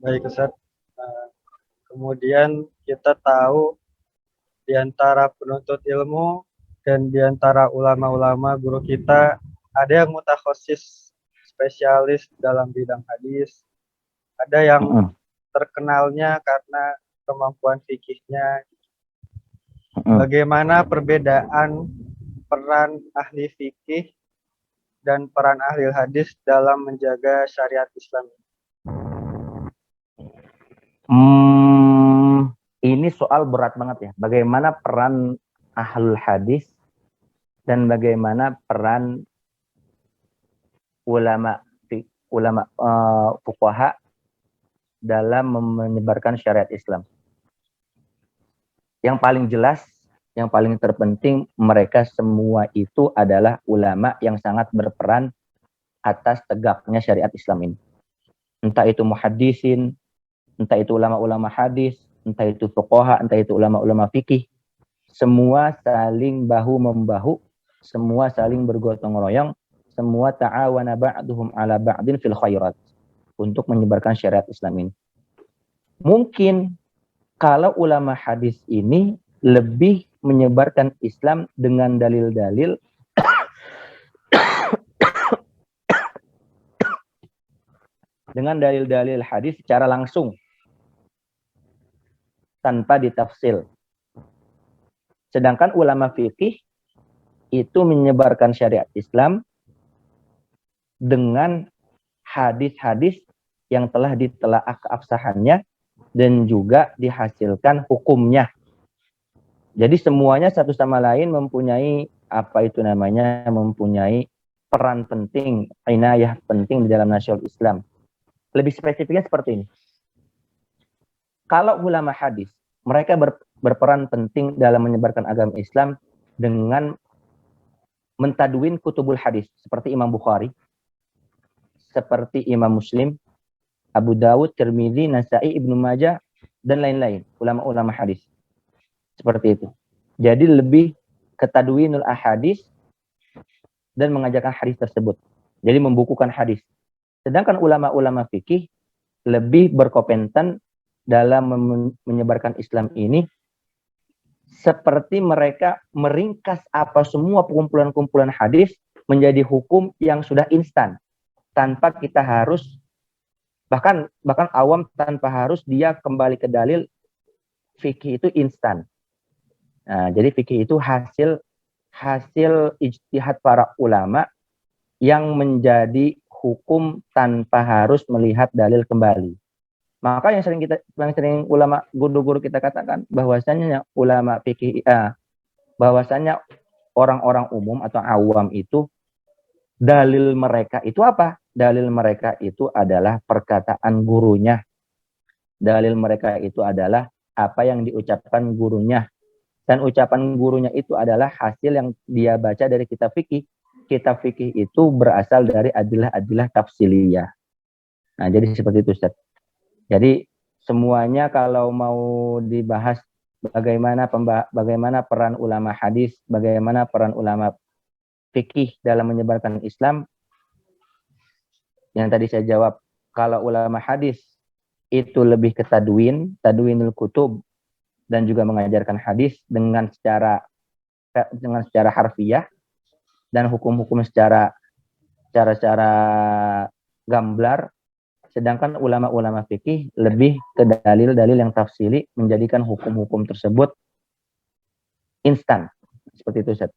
Baik Ustaz. Kemudian kita tahu di antara penuntut ilmu dan di antara ulama-ulama guru kita ada yang mutakhosis spesialis dalam bidang hadis, ada yang terkenalnya karena kemampuan fikihnya. Bagaimana perbedaan peran ahli fikih dan peran ahli hadis dalam menjaga syariat Islam? Ini soal berat banget ya. Bagaimana peran ahlul hadis dan bagaimana peran ulama fuqaha dalam menyebarkan syariat Islam. Yang paling jelas, yang paling terpenting, mereka semua itu adalah ulama yang sangat berperan atas tegaknya syariat Islam ini. Entah itu muhaddisin, entah itu ulama-ulama hadis, entah itu fuqaha, entah itu ulama-ulama fikih, semua saling bahu-membahu, semua saling bergotong royong, semua ta'awana ba'duhum ala ba'din fil khairat untuk menyebarkan syariat Islam ini. Mungkin kalau ulama hadis ini lebih menyebarkan Islam dengan dalil-dalil dengan dalil-dalil hadis secara langsung tanpa ditafsil. Sedangkan ulama fikih itu menyebarkan syariat Islam dengan hadis-hadis yang telah ditelaah keabsahannya dan juga dihasilkan hukumnya. Jadi semuanya satu sama lain mempunyai mempunyai peran penting, inayah penting di dalam nasional Islam. Lebih spesifiknya seperti ini. Kalau ulama hadis, mereka berperan penting dalam menyebarkan agama Islam dengan mentadwin kutubul hadis seperti Imam Bukhari, seperti Imam Muslim, Abu Dawud, Tirmidzi, Nasai, Ibnu Majah, dan lain-lain, ulama-ulama hadis. Seperti itu. Jadi lebih ke tadwinul ahadis dan mengajarkan hadis tersebut. Jadi membukukan hadis. Sedangkan ulama-ulama fikih lebih berkompeten dalam menyebarkan Islam ini seperti mereka meringkas apa semua kumpulan-kumpulan hadis menjadi hukum yang sudah instan tanpa kita harus bahkan awam tanpa harus dia kembali ke dalil. Fikih itu instan. Nah, jadi fikih itu hasil ijtihad para ulama yang menjadi hukum tanpa harus melihat dalil kembali. Maka yang sering ulama guru-guru kita katakan bahwasanya ulama fikih bahwasanya orang-orang umum atau awam itu dalil mereka itu apa? Dalil mereka itu adalah perkataan gurunya. Dalil mereka itu adalah apa yang diucapkan gurunya. Dan ucapan gurunya itu adalah hasil yang dia baca dari kitab fikih. Kitab fikih itu berasal dari adilah-adilah tafsiliyah. Nah, jadi seperti itu, Ustaz. Jadi semuanya kalau mau dibahas bagaimana peran ulama hadis, bagaimana peran ulama fikih dalam menyebarkan Islam, yang tadi saya jawab, kalau ulama hadis itu lebih ke tadwinul kutub, dan juga mengajarkan hadis dengan secara harfiah dan hukum-hukum secara gamblar. Sedangkan ulama-ulama fikih lebih ke dalil-dalil yang tafsili menjadikan hukum-hukum tersebut instan. Seperti itu, Ustaz.